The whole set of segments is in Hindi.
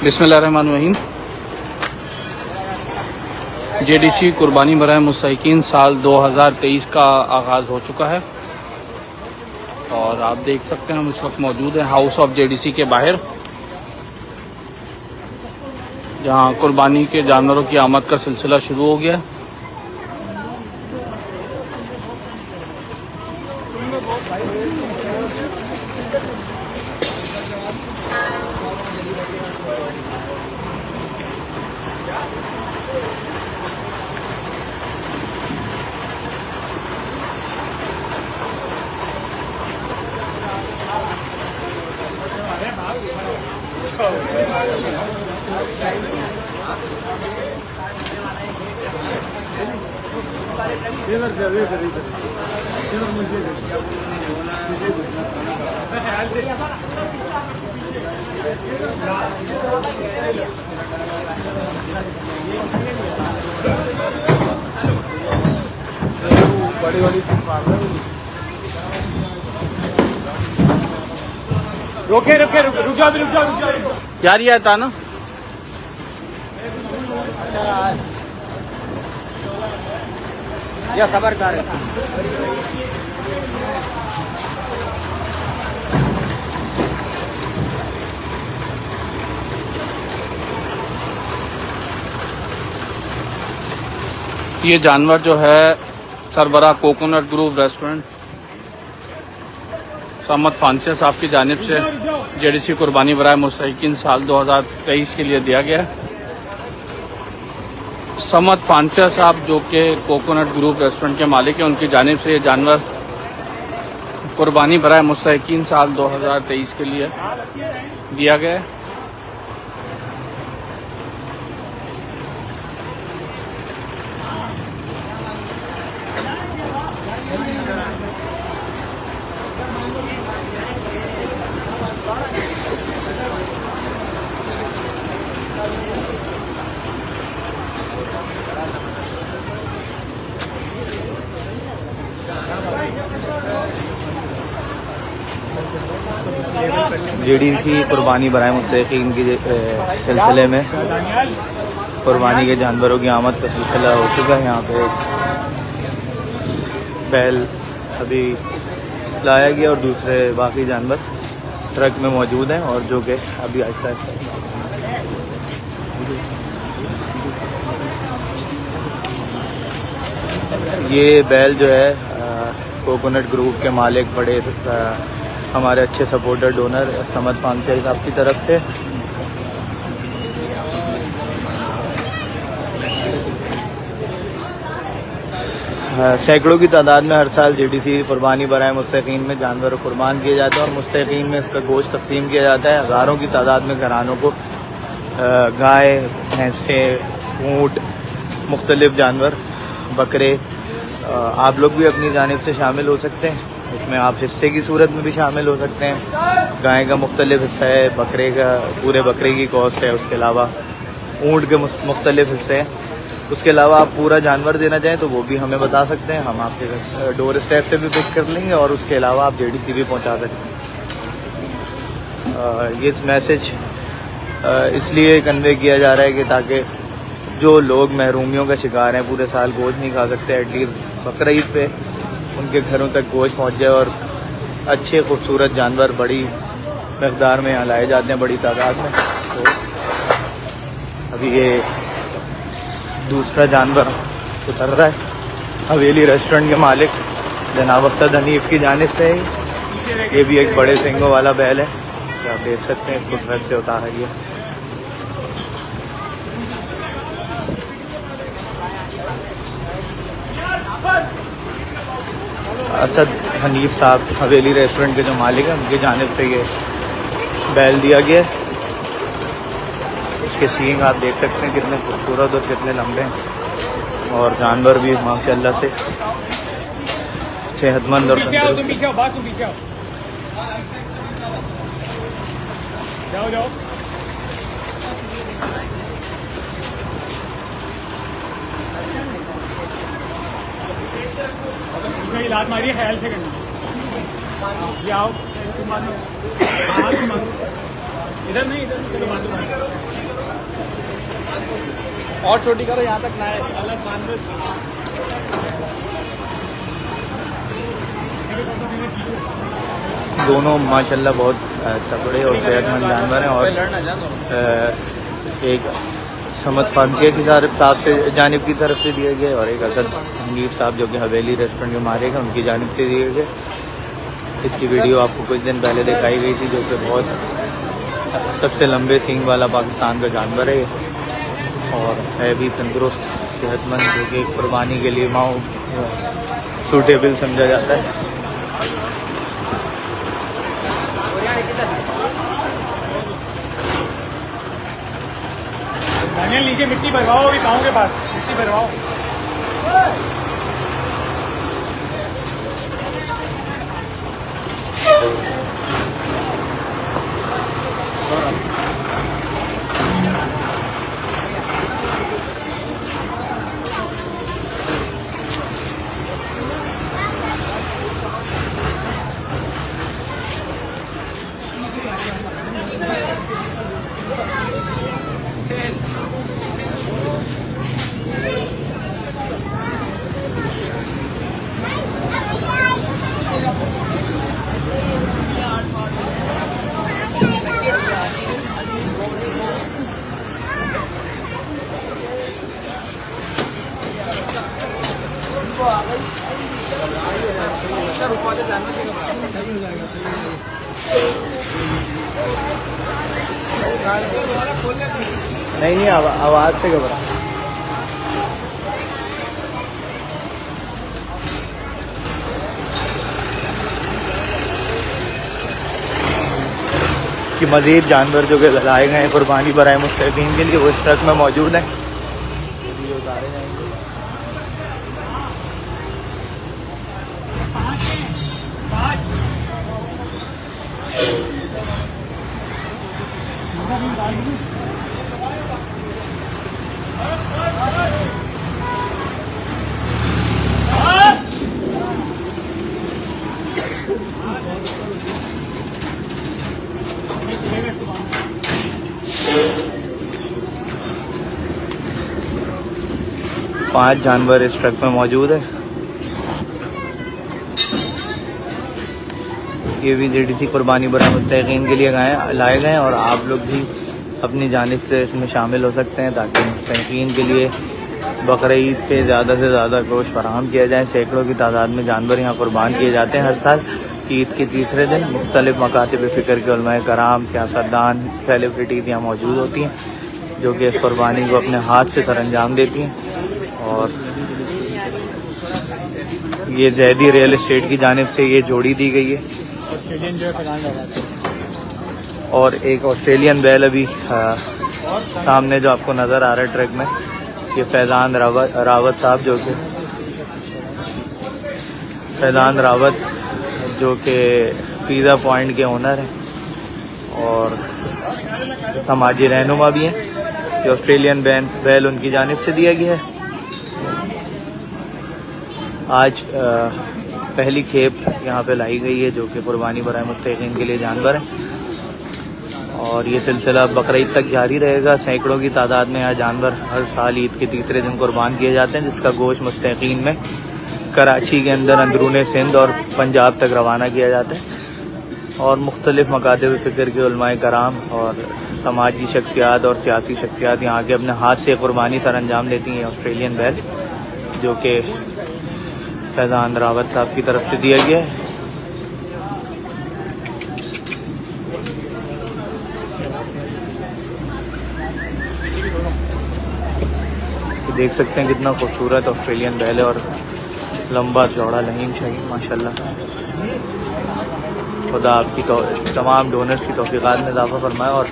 बिस्मिल्लाहिर्रहमानिर्रहीम। जेडीसी कुर्बानी बराए मुस्तहिकीन साल 2023 का आगाज़ हो चुका है और आप देख सकते हैं हम इस वक्त मौजूद हैं हाउस ऑफ जेडीसी के बाहर, जहां कुर्बानी के जानवरों की आमद का सिलसिला शुरू हो गया। बड़ी बड़ी रुके रुके रुक जाओ यार, ये आता ना या सबर कर। ये जानवर जो है सरबरा कोकोनट ग्रोव रेस्टोरेंट समद फांसिया साहब की जानिब से जेडीसी कुर्बानी बराए मुस्तहिकीन साल 2023 के लिए दिया गया है। समद फांसिया साहब जो कि कोकोनट ग्रुप रेस्टोरेंट के मालिक हैं, उनकी जानिब से ये जानवर कुर्बानी बराए मुस्तहिकीन साल 2023 के लिए दिया गया है। जेडीसी कुर्बानी बराए मुस्तहिकीन के सिलसिले में कुर्बानी के जानवरों की आमद का सिलसिला हो चुका है। यहाँ पे बैल अभी लाया गया और दूसरे बाकी जानवर ट्रक में मौजूद हैं और जो कि अभी आहिस्ता आहिस्ता ये बैल जो है कोकोनट ग्रुप के मालिक बड़े हमारे अच्छे सपोर्टर डोनर समद फांसिया साहब की तरफ से सैकड़ों की तादाद में हर साल जेडीसी कुर्बानी बराए मुस्तहिकीन में जानवर कुर्बान किए जाते हैं और मुस्तहिकीन में इसका गोश्त तकसीम किया जाता है। हज़ारों की तादाद में घरानों को गाय, भैंसें, ऊँट, मुख्तलिफ जानवर, बकरे, आप लोग भी अपनी जानिब से शामिल हो सकते हैं। इसमें आप हिस्से की सूरत में भी शामिल हो सकते हैं। गाय का मुख्तलिफ हिस्सा है, बकरे का पूरे बकरे की कॉस्ट है, उसके अलावा ऊँट के मुख्तलिफ हिस्से हैं। उसके अलावा आप पूरा जानवर देना चाहें तो वो भी हमें बता सकते हैं, हम आपके डोर स्टेप से भी पिक कर लेंगे और उसके अलावा आप जेडीसी भी पहुंचा सकते हैं। ये मैसेज इसलिए कन्वे किया जा रहा है कि ताकि जो लोग महरूमियों का शिकार हैं, पूरे साल गोश्त नहीं खा सकते, एटलीस्ट बकरीद पे उनके घरों तक गोश्त पहुंच जाए और अच्छे खूबसूरत जानवर बड़ी मकदार में यहाँ लाए जाते हैं, बड़ी तादाद में। तो अभी ये दूसरा जानवर उतर रहा है हवेली रेस्टोरेंट के मालिक जनाब अफसद हनीफ की जानिब से। ये भी एक बड़े सिंगों वाला बैल है, क्या आप देख सकते हैं, इसको ट्रक से उतारा गया। असद हनीफ साहब हवेली रेस्टोरेंट के जो मालिक हैं, उनकी जानिब से ये बैल दिया गया है। इसके सींग आप देख सकते हैं कितने खूबसूरत और कितने लंबे हैं और जानवर भी माशाल्लाह से सेहतमंद और जाओ जाओ, सही लात मारिए, ख्याल से करना। ये आओ, तुम मानो, हाँ तुम मानो, इधर नहीं, इधर चलो मानो। और छोटी करो, यहाँ तक ना है। दोनों माशाल्लाह बहुत तगड़े और सेहतमंद जानवर हैं। और लड़ना जानो। एक समद फांसिया की साहब से जानिब की तरफ से दिए गए और एक असद हनीफ साहब जो कि हवेली रेस्टोरेंट के मारे गए उनकी जानिब से दिए गए। इसकी वीडियो आपको कुछ दिन पहले दिखाई गई थी, जो कि बहुत सबसे लंबे सींग वाला पाकिस्तान का जानवर है और है भी तंदुरुस्त सेहतमंद, जो कि एक कुर्बानी के लिए सूटेबल समझा जाता है। दानियल नीचे मिट्टी भरवाओ, अभी पाँव के पास मिट्टी भरवाओ। नहीं आवाज़ से घबरा। कि मज़ीद जानवर जो कि लाए गए हैं कुर्बानी बराए मुस्तकीन के लिए वो इस ट्रक में मौजूद हैं। उतारे जाएंगे। पांच जानवर इस ट्रक में मौजूद है। ये भी जेडीसी कुर्बानी बराए मुस्तकीन के लिए लाए गए हैं और आप लोग भी अपनी जानिब से इसमें शामिल हो सकते हैं ताकि मुस्तकीन के लिए बकरा ईद पे ज़्यादा से ज़्यादा गोश्त फराहम किया जाए। सैकड़ों की तादाद में जानवर यहाँ कुर्बान किए जाते हैं हर साल। ईद के तीसरे दिन मुख्तलिफ मकातिब फ़िक्र के उलमाए कराम, सियासतदान, सेलिब्रिटीज़ यहाँ मौजूद होती हैं जो कि इस कुर्बानी को अपने हाथ से सरअंजाम देती हैं। और ये जैदी रियल एस्टेट की जानिब से ये जोड़ी दी गई है और एक ऑस्ट्रेलियन बैल अभी सामने जो आपको नज़र आ रहा है ट्रक में, ये फैज़ान रावत साहब जो कि पिज़्ज़ा पॉइंट के ओनर हैं और समाजी रहनुमा भी हैं। ये ऑस्ट्रेलियन बैल उनकी जानिब से दिया गया है। आज पहली खेप यहाँ पे लाई गई है जो कि कुर्बानी बराए मुस्तकीन के लिए जानवर है और ये सिलसिला बकरा ईद तक जारी रहेगा। सैकड़ों की तादाद में यहाँ जानवर हर साल ईद के तीसरे दिन कुर्बान किए जाते हैं, जिसका गोश्त मुस्तकीन में कराची के अंदर अंदरूनी सिंध और पंजाब तक रवाना किया जाता है और मुख्तलिफ मकातिब फ़िक्र के उलमाए कराम और समाजी शख्सियात और सियासी शख्सियात यहाँ के अपने हाथ से कुर्बानी सरअंजाम देती हैं। ऑस्ट्रेलियन बैल जो कि फैज़ान रावत साहब की तरफ से दिया गया है। देख सकते हैं कितना खूबसूरत ऑस्ट्रेलियन बैल है और लंबा चौड़ा लहीम शहीन माशाल्लाह। खुदा आपकी तमाम डोनर्स की तौफ़ीक़ात में इज़ाफ़ा फरमाए और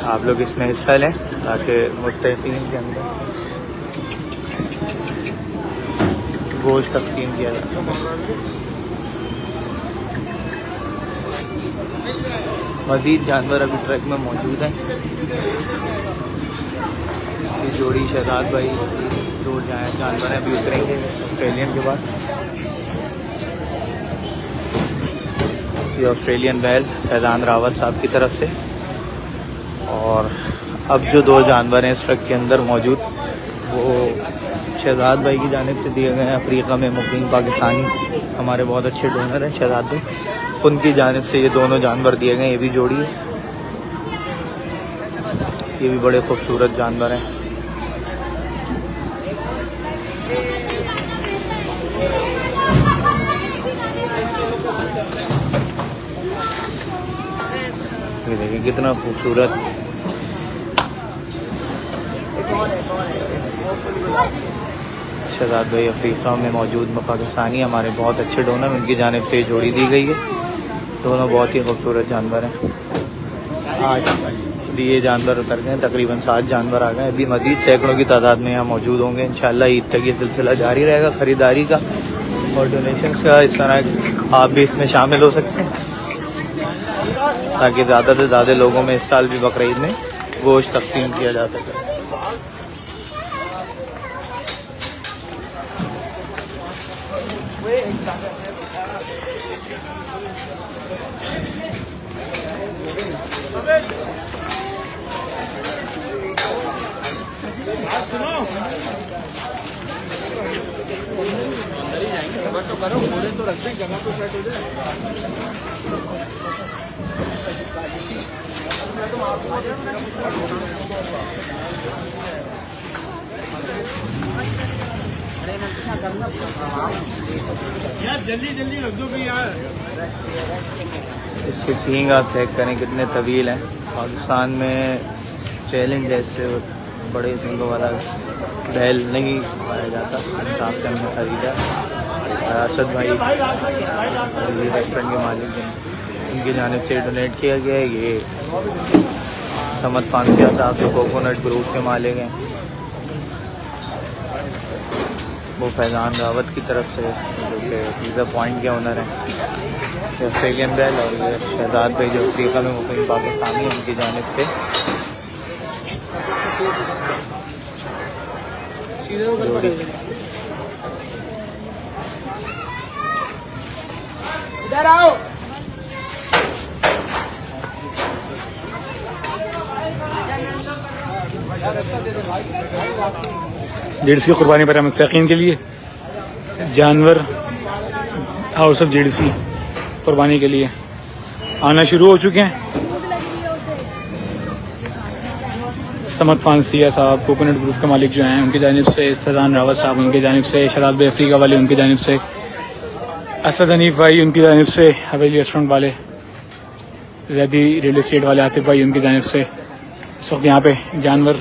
आप लोग इसमें हिस्सा लें ताकि मुस्तकीन के अंदर गोश्त तक़सीम किया जा सके। मज़ीद जानवर अभी ट्रक में मौजूद हैं। ये जोड़ी शहजाद भाई 2 जानवर हैं, अभी उतरेंगे ऑस्ट्रेलियन के बाद। ये ऑस्ट्रेलियन बैल फैज़ान रावत साहब की तरफ से। और अब जो 2 जानवर हैं इस ट्रक के अंदर मौजूद, वो शहजाद भाई की जानिब से दिए गए हैं। अफ्रीका में मुकीम पाकिस्तानी हमारे बहुत अच्छे डोनर हैं शहजाद भाई, उनकी जानिब से ये दोनों जानवर दिए गए। ये भी जोड़ी है, ये भी बड़े खूबसूरत जानवर हैं। ये देखिए कितना खूबसूरत शहजाद भाई अफ्रीका में मौजूद पाकिस्तानी हमारे बहुत अच्छे डोनर, उनकी जानिब से जोड़ी दी गई है। दोनों बहुत ही खूबसूरत जानवर हैं। आज ये जानवर उतर गए, तकरीबन 7 जानवर आ गए। अभी मज़ीद सैकड़ों की तादाद में यहाँ मौजूद होंगे। इंशाल्लाह ईद तक ये सिलसिला जारी रहेगा ख़रीदारी का और डोनेशंस का। इस तरह आप भी इसमें शामिल हो सकते हैं ताकि ज़्यादा से ज़्यादा लोगों में इस साल भी बकरीद में गोश्त तकसीम किया जा सके। तो करो, बोले तो रख दे, जगह तो सेट हो जाए। यार जल्दी जल्दी रख दो भाई यार। इसके सींग आप चेक करें कितने तवील हैं। पाकिस्तान में चैलेंज जैसे बड़े सींगों वाला बैल नहीं खाया जाता, हिसाब से हमने ख़रीदा। असद भाई ये रेस्टोरेंट के मालिक हैं, उनकी जानिब से डोनेट किया गया है। ये समद फांसिया साहब जो कोकोनट ग्रुप के मालिक हैं, वो फैज़ान रावत की तरफ से जो कि वीज़ा पॉइंट के ओनर हैं। ऑस्ट्रेलियन बैल और ये शहजाद भाई जो अफ्रीका में मुकीम पाकिस्तानी हैं, उनकी जानिब से जोड़ी। इधर आओ। जेडीसी कुर्बानी पर मुस्तकीन के लिए जानवर हाउस ऑफ जेडीसी कुर्बानी के लिए आना शुरू हो चुके हैं। समद फांसिया साहब कोकोनट ग्रुप के मालिक जो हैं, उनकी जानिब से फैज़ान रावत साहब, उनकी जानिब से शहजाद भाई अफ्रीका वाले, उनकी जानिब से असद हनीफ भाई, उनकी जानिब से हवेली रेस्टोरेंट वाले, जैदी रियल एस्टेट वाले आतिफ भाई, उनकी जानिब से इस वक्त यहाँ पे जानवर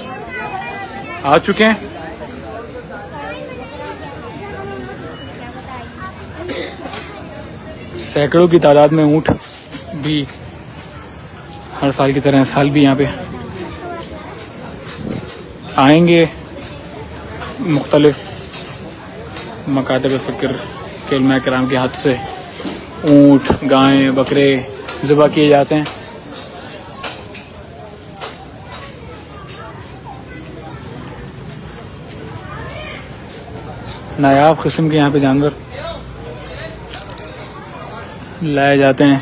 आ चुके हैं। सैकड़ों की तादाद में ऊँट भी हर साल की तरह इस साल भी यहाँ पे आएंगे। मुख्तलिफ मकातब फ़िक्र के उलमा किराम के हाथ से ऊँट, गायें, बकरे ज़िबा किए जाते हैं। नायाब किस्म के यहाँ पे जानवर लाए जाते हैं।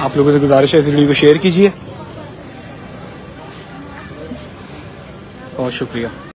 आप लोगों से गुजारिश है इस वीडियो को शेयर कीजिए। बहुत शुक्रिया।